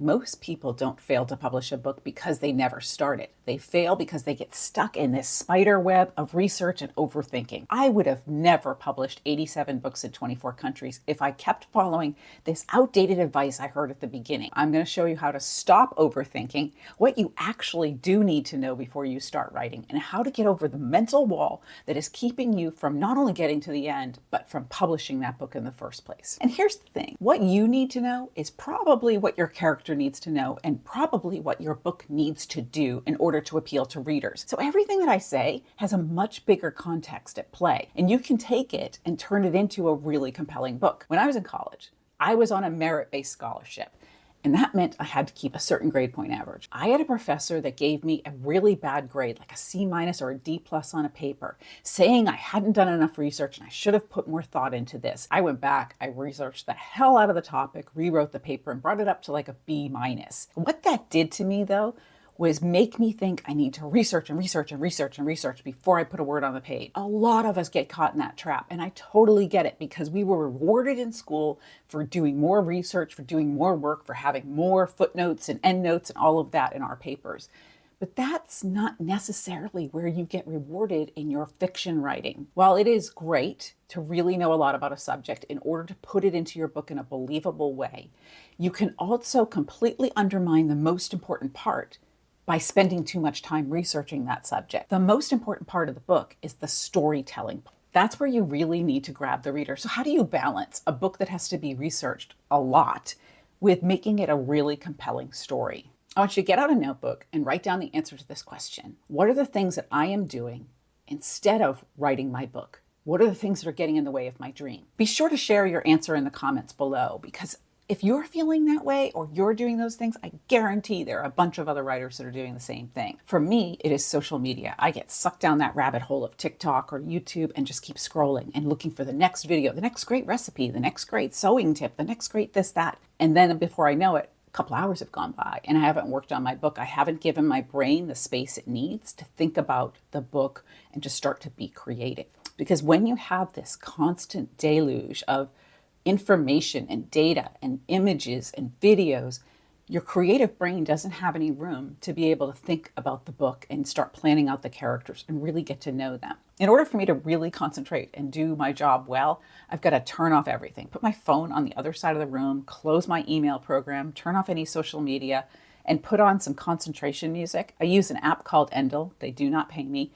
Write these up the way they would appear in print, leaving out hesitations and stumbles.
Most people don't fail to publish a book because they never started. They fail because they get stuck in this spider web of research and overthinking. I would have never published 87 books in 24 countries if I kept following this outdated advice I heard at the beginning. I'm going to show you how to stop overthinking, what you actually do need to know before you start writing, and how to get over the mental wall that is keeping you from not only getting to the end, but from publishing that book in the first place. And here's the thing, what you need to know is probably what your character needs to know and probably what your book needs to do in order to appeal to readers. So everything that I say has a much bigger context at play, and you can take it and turn it into a really compelling book. When I was in college, I was on a merit-based scholarship, and that meant I had to keep a certain grade point average. I had a professor that gave me a really bad grade, like a C- or a D+ on a paper, saying I hadn't done enough research and I should have put more thought into this. I went back, I researched the hell out of the topic, rewrote the paper, and brought it up to like a B-. What that did to me, though, was make me think I need to research before I put a word on the page. A lot of us get caught in that trap, and I totally get it because we were rewarded in school for doing more research, for doing more work, for having more footnotes and endnotes and all of that in our papers. But that's not necessarily where you get rewarded in your fiction writing. While it is great to really know a lot about a subject in order to put it into your book in a believable way, you can also completely undermine the most important part by spending too much time researching that subject. The most important part of the book is the storytelling. That's where you really need to grab the reader. So how do you balance a book that has to be researched a lot with making it a really compelling story? I want you to get out a notebook and write down the answer to this question. What are the things that I am doing instead of writing my book? What are the things that are getting in the way of my dream? Be sure to share your answer in the comments below, because if you're feeling that way or you're doing those things, I guarantee there are a bunch of other writers that are doing the same thing. For me, it is social media. I get sucked down that rabbit hole of TikTok or YouTube and just keep scrolling and looking for the next video, the next great recipe, the next great sewing tip, the next great this, that. And then before I know it, a couple hours have gone by and I haven't worked on my book. I haven't given my brain the space it needs to think about the book and to start to be creative. Because when you have this constant deluge of information and data and images and videos, your creative brain doesn't have any room to be able to think about the book and start planning out the characters and really get to know them. In order for me to really concentrate and do my job well, I've got to turn off everything, put my phone on the other side of the room, close my email program, turn off any social media, and put on some concentration music. I use an app called Endel. They do not pay me.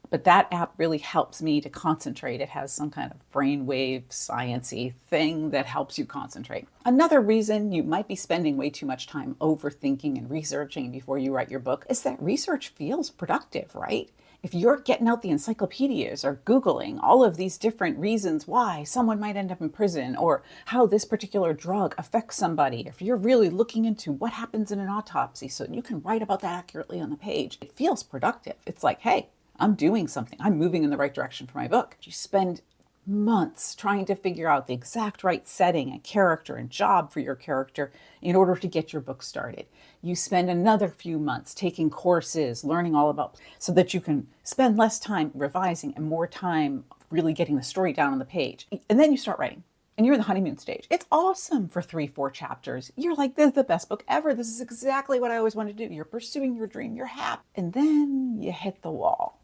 But that app really helps me to concentrate. It has some kind of brainwave science-y thing that helps you concentrate. Another reason you might be spending way too much time overthinking and researching before you write your book is that research feels productive, right? If you're getting out the encyclopedias or Googling all of these different reasons why someone might end up in prison or how this particular drug affects somebody, if you're really looking into what happens in an autopsy so you can write about that accurately on the page, it feels productive. It's like, hey, I'm doing something. I'm moving in the right direction for my book. You spend months trying to figure out the exact right setting and character and job for your character in order to get your book started. You spend another few months taking courses, learning all about, so that you can spend less time revising and more time really getting the story down on the page. And then you start writing. And you're in the honeymoon stage. It's awesome for 3-4 chapters. You're like, this is the best book ever. This is exactly what I always wanted to do. You're pursuing your dream. You're happy. And then you hit the wall.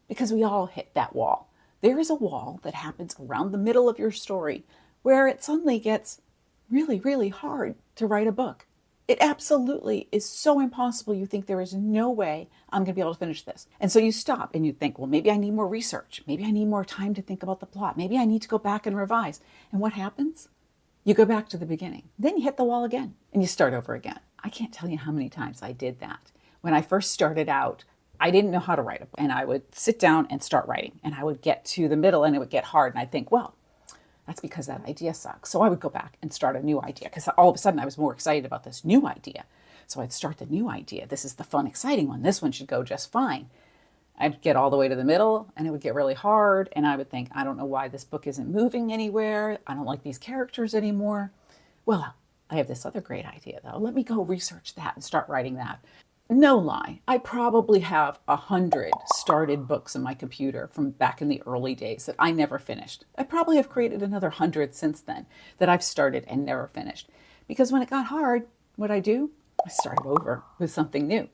Because we all hit that wall. There is a wall that happens around the middle of your story where it suddenly gets really, really hard to write a book. It absolutely is so impossible. You think there is no way I'm going to be able to finish this. And so you stop and you think, well, maybe I need more research. Maybe I need more time to think about the plot. Maybe I need to go back and revise. And what happens? You go back to the beginning. Then you hit the wall again and you start over again. I can't tell you how many times I did that. When I first started out, I didn't know how to write a book, and I would sit down and start writing, and I would get to the middle and it would get hard, and I'd think, well, that's because that idea sucks. So I would go back and start a new idea because all of a sudden I was more excited about this new idea. So I'd start the new idea. This is the fun, exciting one. This one should go just fine. I'd get all the way to the middle and it would get really hard, and I would think, I don't know why this book isn't moving anywhere. I don't like these characters anymore. Well, I have this other great idea though. Let me go research that and start writing that. No lie, I probably have 100 started books on my computer from back in the early days that I never finished. I probably have created another 100 since then that I've started and never finished. Because when it got hard, what'd I do? start over with something new.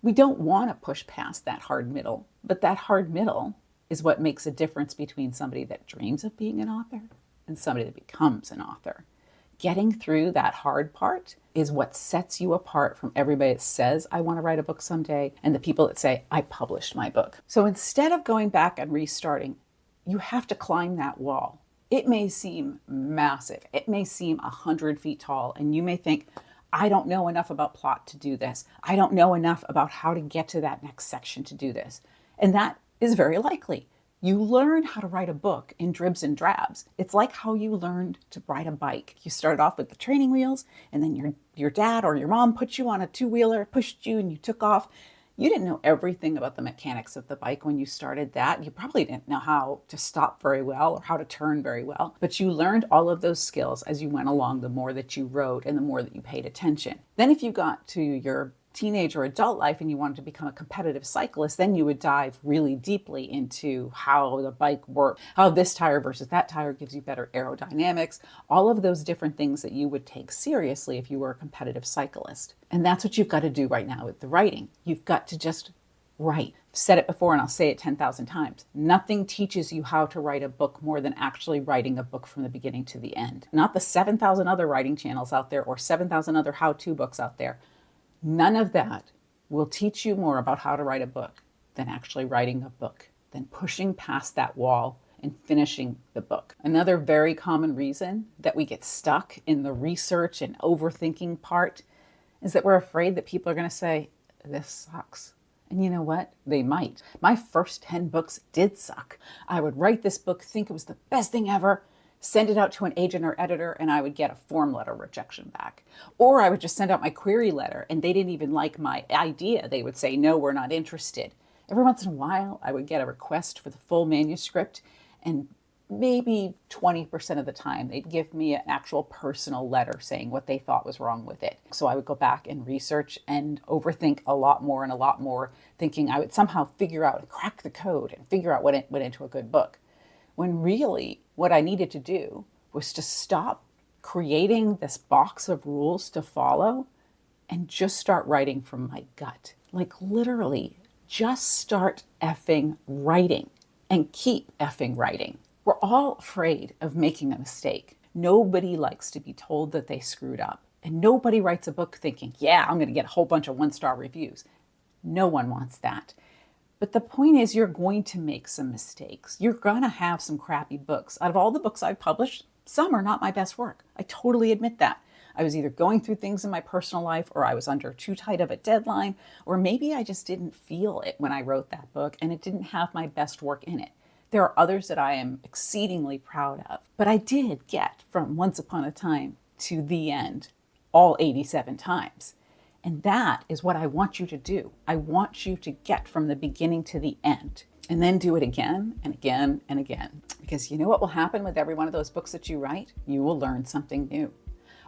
We don't want to push past that hard middle, but that hard middle is what makes a difference between somebody that dreams of being an author and somebody that becomes an author. Getting through that hard part is what sets you apart from everybody that says, I want to write a book someday, and the people that say, I published my book. So instead of going back and restarting, you have to climb that wall. It may seem massive. It may seem 100 feet tall, and you may think, I don't know enough about plot to do this. I don't know enough about how to get to that next section to do this. And that is very likely. You learn how to write a book in dribs and drabs. It's like how you learned to ride a bike. You started off with the training wheels, and then your dad or your mom put you on a two-wheeler, pushed you, and you took off. You didn't know everything about the mechanics of the bike when you started that. You probably didn't know how to stop very well or how to turn very well, but you learned all of those skills as you went along, the more that you rode and the more that you paid attention. Then if you got to your teenage or adult life and you wanted to become a competitive cyclist, then you would dive really deeply into how the bike works, how this tire versus that tire gives you better aerodynamics, all of those different things that you would take seriously if you were a competitive cyclist. And that's what you've got to do right now with the writing. You've got to just write. I've said it before and I'll say it 10,000 times. Nothing teaches you how to write a book more than actually writing a book from the beginning to the end. Not the 7,000 other writing channels out there or 7,000 other how-to books out there. None of that will teach you more about how to write a book than actually writing a book, than pushing past that wall and finishing the book. Another very common reason that we get stuck in the research and overthinking part is that we're afraid that people are going to say, this sucks. And you know what? They might. My first 10 books did suck. I would write this book, think it was the best thing ever, send it out to an agent or editor, and I would get a form letter rejection back. Or I would just send out my query letter, and they didn't even like my idea. They would say, no, we're not interested. Every once in a while, I would get a request for the full manuscript, and maybe 20% of the time, they'd give me an actual personal letter saying what they thought was wrong with it. So I would go back and research and overthink a lot more, thinking I would somehow figure out and crack the code and figure out what went into a good book. When really what I needed to do was to stop creating this box of rules to follow and just start writing from my gut. Like literally, just start effing writing and keep effing writing. We're all afraid of making a mistake. Nobody likes to be told that they screwed up. And nobody writes a book thinking, yeah, I'm going to get a whole bunch of one-star reviews. No one wants that. But the point is, you're going to make some mistakes. You're going to have some crappy books. Out of all the books I've published, some are not my best work. I totally admit that. I was either going through things in my personal life, or I was under too tight of a deadline, or maybe I just didn't feel it when I wrote that book and it didn't have my best work in it. There are others that I am exceedingly proud of. But I did get from Once Upon a Time to the end all 87 times. And that is what I want you to do. I want you to get from the beginning to the end and then do it again and again and again. Because you know what will happen with every one of those books that you write? You will learn something new.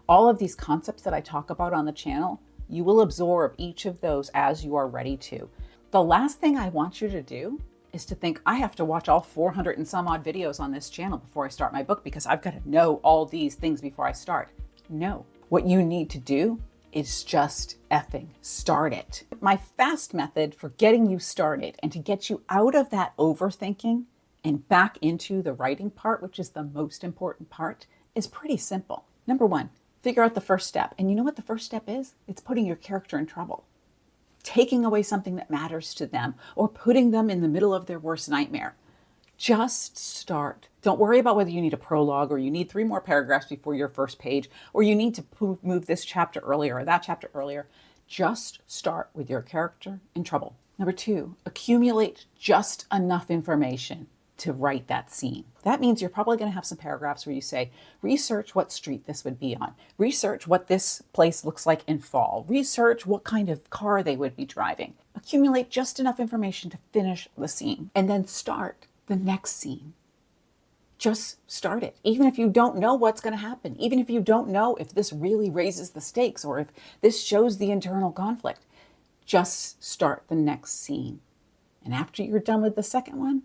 All of these concepts that I talk about on the channel, you will absorb each of those as you are ready to. The last thing I want you to do is to think, I have to watch all 400 and some odd videos on this channel before I start my book because I've got to know all these things before I start. No, what you need to do is just effing start it. My fast method for getting you started and to get you out of that overthinking and back into the writing part, which is the most important part, is pretty simple. Number one, figure out the first step. And you know what the first step is? It's putting your character in trouble. Taking away something that matters to them or putting them in the middle of their worst nightmare. Just start. Don't worry about whether you need a prologue or you need 3 more paragraphs before your first page, or you need to move this chapter earlier or that chapter earlier. Just start with your character in trouble. Number 2, accumulate just enough information to write that scene. That means you're probably going to have some paragraphs where you say, research what street this would be on. Research what this place looks like in fall. Research what kind of car they would be driving. Accumulate just enough information to finish the scene and then start the next scene. Just start it. Even if you don't know what's going to happen, even if you don't know if this really raises the stakes or if this shows the internal conflict, just start the next scene. And after you're done with the second one,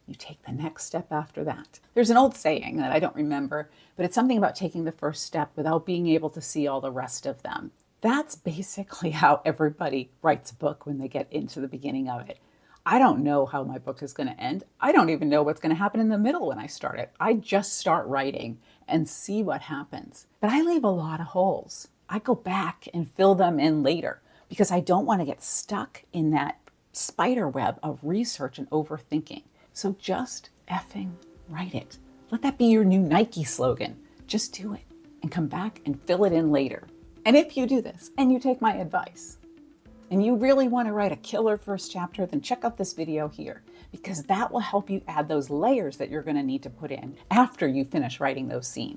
you take the next step after that. There's an old saying that I don't remember, but it's something about taking the first step without being able to see all the rest of them. That's basically how everybody writes a book when they get into the beginning of it. I don't know how my book is going to end. I don't even know what's going to happen in the middle when I start it. I just start writing and see what happens. But I leave a lot of holes. I go back and fill them in later because I don't want to get stuck in that spider web of research and overthinking. So just effing write it. Let that be your new Nike slogan. Just do it and come back and fill it in later. And if you do this and you take my advice and you really want to write a killer first chapter, then check out this video here because that will help you add those layers that you're going to need to put in after you finish writing those scenes.